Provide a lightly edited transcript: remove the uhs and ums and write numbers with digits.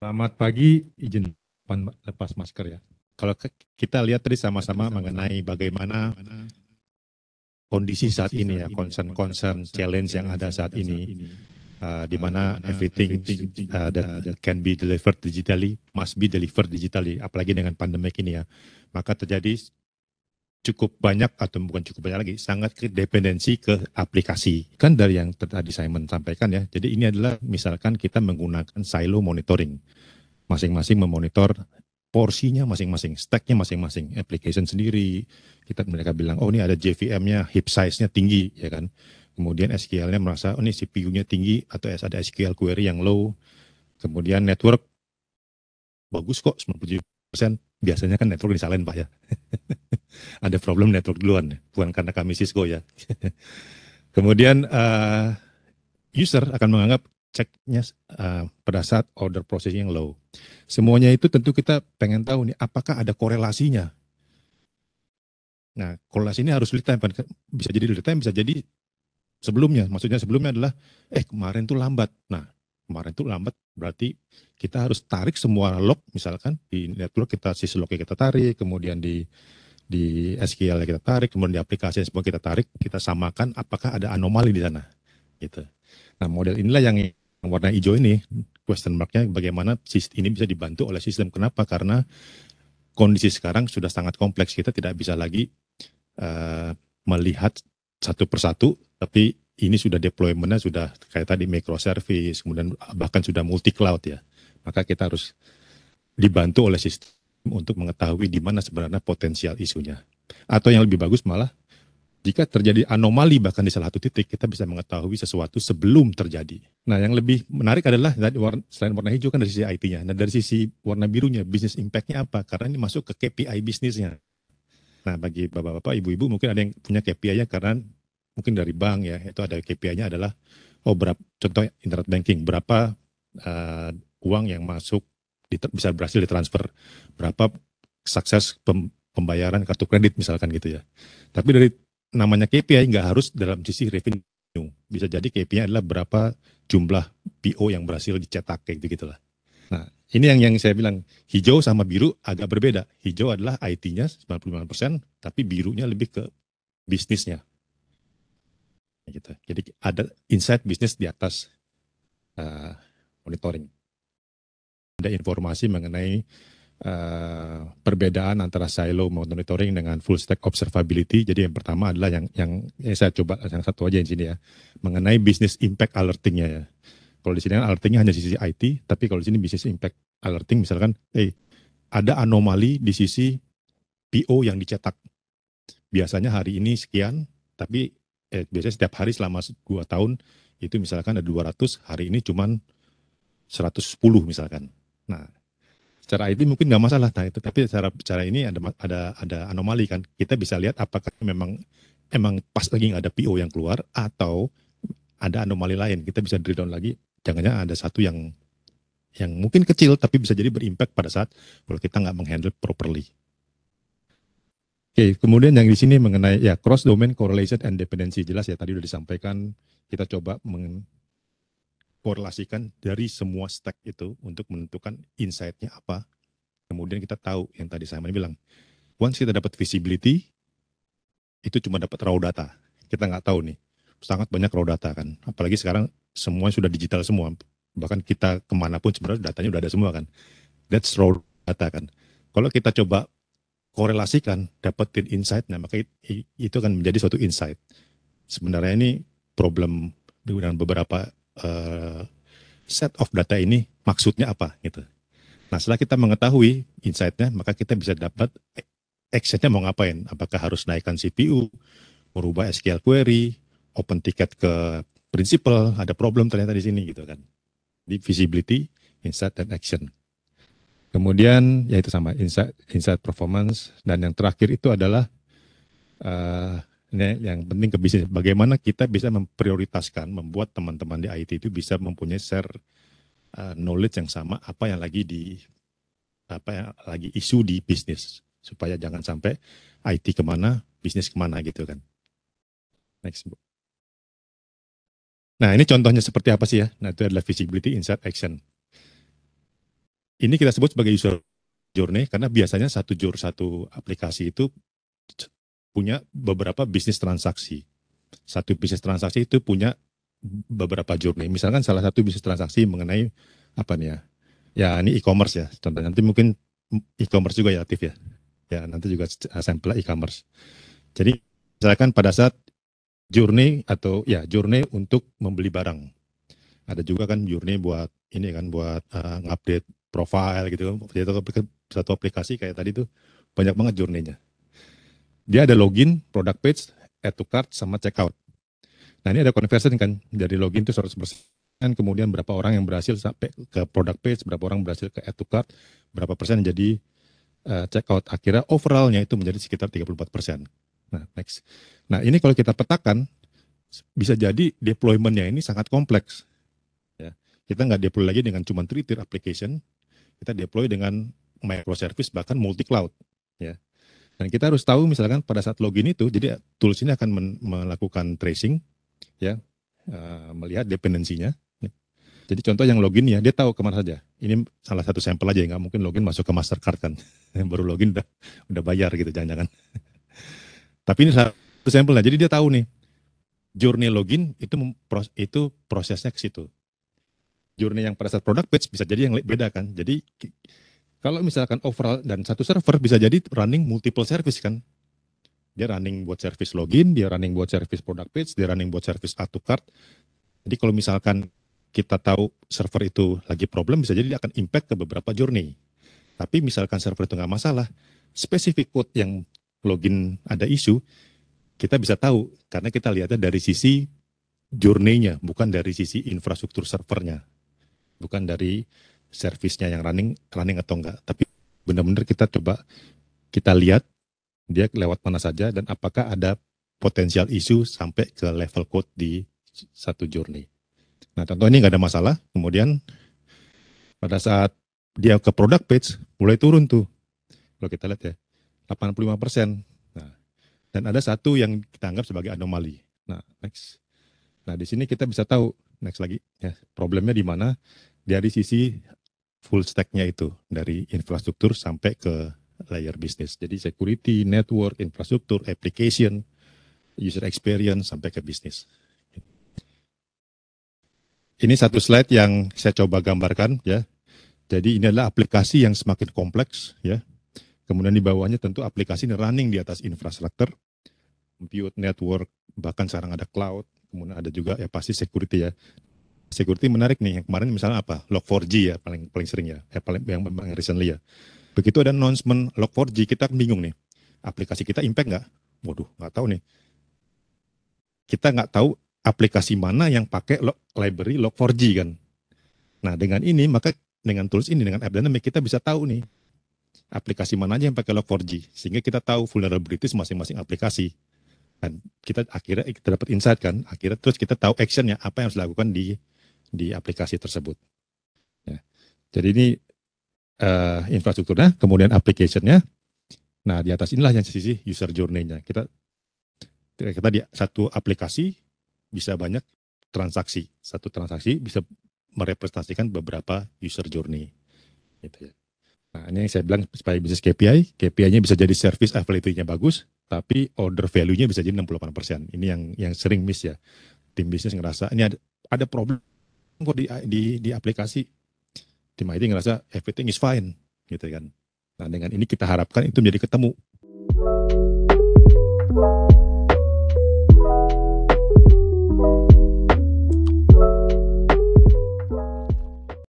Selamat pagi, izin lepas masker ya. Kalau kita lihat tadi sama-sama mengenai bagaimana kondisi saat ini ya, concern, challenge yang ada saat ini, di mana everything that can be delivered digitally must be delivered digitally, apalagi dengan pandemik ini ya. Maka terjadi cukup banyak atau bukan cukup banyak lagi, sangat dependensi ke aplikasi. Kan dari yang tadi saya sampaikan ya, jadi ini adalah misalkan kita menggunakan silo monitoring. Masing-masing memonitor porsinya masing-masing, stacknya masing-masing, application sendiri. Mereka bilang, oh ini ada JVM-nya, heap size-nya tinggi, ya kan. Kemudian SQL-nya merasa, oh ini CPU-nya tinggi, atau ada SQL query yang low. Kemudian network, bagus kok, 97%. Biasanya kan network disalahin Pak ya. Ada problem network duluan, bukan karena kami Cisco ya. Kemudian user akan menganggap ceknya pada saat order processing yang low. Semuanya itu tentu kita pengen tahu nih, apakah ada korelasinya. Nah, korelasi ini harus real time. Bisa jadi real time, bisa jadi sebelumnya. Maksudnya sebelumnya adalah, kemarin tuh lambat. Nah, kemarin tuh lambat berarti kita harus tarik semua log, misalkan di network kita syslognya kita tarik, kemudian di SQL kita tarik, kemudian di aplikasi semua kita tarik, kita samakan apakah ada anomali di sana. Gitu. Nah, model inilah yang warna hijau ini, question mark-nya bagaimana ini bisa dibantu oleh sistem. Kenapa? Karena kondisi sekarang sudah sangat kompleks. Kita tidak bisa lagi melihat satu persatu, tapi ini sudah deployment-nya sudah kayak tadi microservice, kemudian bahkan sudah multi cloud ya. Maka kita harus dibantu oleh sistem untuk mengetahui di mana sebenarnya potensial isunya. Atau yang lebih bagus malah, jika terjadi anomali bahkan di salah satu titik, kita bisa mengetahui sesuatu sebelum terjadi. Nah, yang lebih menarik adalah selain warna hijau kan dari sisi IT-nya. Nah, dari sisi warna birunya, business impact-nya apa? Karena ini masuk ke KPI bisnisnya. Nah, bagi bapak-bapak, ibu-ibu mungkin ada yang punya KPI-nya karena mungkin dari bank ya, itu ada KPI-nya adalah, contoh internet banking, berapa uang yang masuk bisa berhasil ditransfer, berapa sukses pembayaran kartu kredit misalkan gitu ya. Tapi dari namanya KPI nggak harus dalam sisi revenue. Bisa jadi KPI adalah berapa jumlah PO yang berhasil dicetak kayak gitu-gitulah. Nah, ini yang saya bilang, hijau sama biru agak berbeda. Hijau adalah IT-nya 95%, tapi birunya lebih ke bisnisnya. Gitu. Jadi ada insight bisnis di atas monitoring. Ada informasi mengenai perbedaan antara silo monitoring dengan full stack observability. Jadi yang pertama adalah yang saya coba yang satu aja di sini ya, mengenai business impact alertingnya ya. Kalau di sini kan alertingnya hanya sisi IT, tapi kalau di sini business impact alerting misalkan, ada anomali di sisi PO yang dicetak. Biasanya hari ini sekian, tapi biasanya setiap hari selama 2 tahun itu misalkan ada 200, hari ini cuman 110 misalkan. Nah, secara IT mungkin nggak masalah, nah itu, tapi secara ini ada anomali kan. Kita bisa lihat apakah emang pas lagi nggak ada PO yang keluar atau ada anomali lain. Kita bisa drill down lagi. Jangan-jangan ada satu yang mungkin kecil tapi bisa jadi berimpact pada saat kalau kita nggak menghandle properly. Oke, kemudian yang di sini mengenai ya cross domain correlation and dependency, jelas ya tadi udah disampaikan. Kita coba mengkorelasikan dari semua stack itu untuk menentukan insight-nya apa. Kemudian kita tahu yang tadi saya bilang, once kita dapat visibility, itu cuma dapat raw data. Kita nggak tahu nih, sangat banyak raw data kan. Apalagi sekarang semua sudah digital semua. Bahkan kita kemanapun sebenarnya datanya udah ada semua kan. That's raw data kan. Kalau kita coba korelasikan, dapetin insight-nya, maka itu akan menjadi suatu insight. Sebenarnya ini problem dengan beberapa set of data ini maksudnya apa gitu. Nah, setelah kita mengetahui insight-nya, maka kita bisa dapat action-nya mau ngapain. Apakah harus naikkan CPU, merubah SQL query, open ticket ke principal, ada problem ternyata di sini gitu kan. Di visibility, insight, dan action. Kemudian ya itu sama insight performance, dan yang terakhir itu adalah ini yang penting ke bisnis. Bagaimana kita bisa memprioritaskan, membuat teman-teman di IT itu bisa mempunyai share knowledge yang sama apa yang lagi isu di bisnis, supaya jangan sampai IT kemana, bisnis kemana gitu kan. Next, Bu. Nah, ini contohnya seperti apa sih ya? Nah, itu adalah visibility, insight, action. Ini kita sebut sebagai user journey karena biasanya satu aplikasi itu punya beberapa bisnis transaksi. Satu bisnis transaksi itu punya beberapa journey. Misalkan salah satu bisnis transaksi mengenai apa nih ya? Ya ini e-commerce ya. Contohnya nanti mungkin e-commerce juga ya aktif ya. Ya nanti juga sampel e-commerce. Jadi misalkan pada saat journey atau ya journey untuk membeli barang. Ada juga kan journey buat ini kan buat ngupdate profile gitu. Satu aplikasi kayak tadi tuh banyak banget journey-nya. Dia ada login, product page, add to cart, sama checkout. Nah ini ada conversion kan, dari login itu 100%, kemudian berapa orang yang berhasil sampai ke product page, berapa orang berhasil ke add to cart, berapa persen jadi checkout. Akhirnya overallnya itu menjadi sekitar 34%. Nah next. Nah ini kalau kita petakan, bisa jadi deployment-nya ini sangat kompleks. Ya. Kita nggak deploy lagi dengan cuma 3-tier application, kita deploy dengan microservice bahkan multi-cloud. Ya. Dan kita harus tahu misalkan pada saat login itu, jadi tools ini akan melakukan tracing, ya, melihat dependensinya. Jadi contoh yang login ya, dia tahu kemana saja. Ini salah satu sampel aja, nggak mungkin login masuk ke Mastercard kan. Baru login udah bayar gitu, jangan-jangan. Tapi ini satu sampel lah, jadi dia tahu nih, journey login itu prosesnya ke situ. Journey yang pada saat product page bisa jadi yang beda kan. Jadi kalau misalkan overall dan satu server bisa jadi running multiple service kan. Dia running buat service login, dia running buat service product page, dia running buat service add to cart. Jadi kalau misalkan kita tahu server itu lagi problem, bisa jadi dia akan impact ke beberapa journey. Tapi misalkan server itu nggak masalah, spesifik code yang login ada isu, kita bisa tahu karena kita lihatnya dari sisi journey-nya, bukan dari sisi infrastruktur servernya. Bukan dari service-nya yang running atau enggak. Tapi benar-benar kita coba kita lihat dia lewat mana saja dan apakah ada potensial isu sampai ke level code di satu journey. Nah, contoh ini nggak ada masalah. Kemudian pada saat dia ke product page mulai turun tuh. Kalau kita lihat ya, 85%. Nah, dan ada satu yang kita anggap sebagai anomali. Nah, next. Nah, di sini kita bisa tahu next lagi ya, problemnya di mana dari sisi full stack-nya itu dari infrastruktur sampai ke layer bisnis. Jadi security, network, infrastruktur, application, user experience sampai ke bisnis. Ini satu slide yang saya coba gambarkan ya. Jadi ini adalah aplikasi yang semakin kompleks ya. Kemudian di bawahnya tentu aplikasi ini running di atas infrastruktur, compute, network, bahkan sekarang ada cloud, kemudian ada juga ya pasti security ya. Security menarik nih, yang kemarin misalnya apa? Log4j ya, paling sering ya, yang recently ya. Begitu ada announcement Log4j, kita bingung nih, aplikasi kita impact nggak? Waduh, nggak tahu nih. Kita nggak tahu aplikasi mana yang pakai library Log4j kan. Nah dengan ini, maka dengan tools ini, dengan AppDynamic, kita bisa tahu nih, aplikasi mana aja yang pakai Log4j, sehingga kita tahu vulnerabilities masing-masing aplikasi. Dan kita akhirnya kita dapat insight kan, akhirnya terus kita tahu actionnya, apa yang harus dilakukan di aplikasi tersebut. Ya. Jadi ini infrastrukturnya, kemudian application-nya. Nah di atas inilah yang sisi user journey-nya. Kita di satu aplikasi bisa banyak transaksi. Satu transaksi bisa merepresentasikan beberapa user journey. Gitu ya. Nah ini yang saya bilang supaya bisnis KPI, KPI-nya bisa jadi service availability-nya bagus, tapi order value-nya bisa jadi 68%. Ini yang sering miss ya. Tim bisnis ngerasa ini ada problem kok di aplikasi. Tim IT ngerasa everything is fine gitu kan. Nah dengan ini kita harapkan itu menjadi ketemu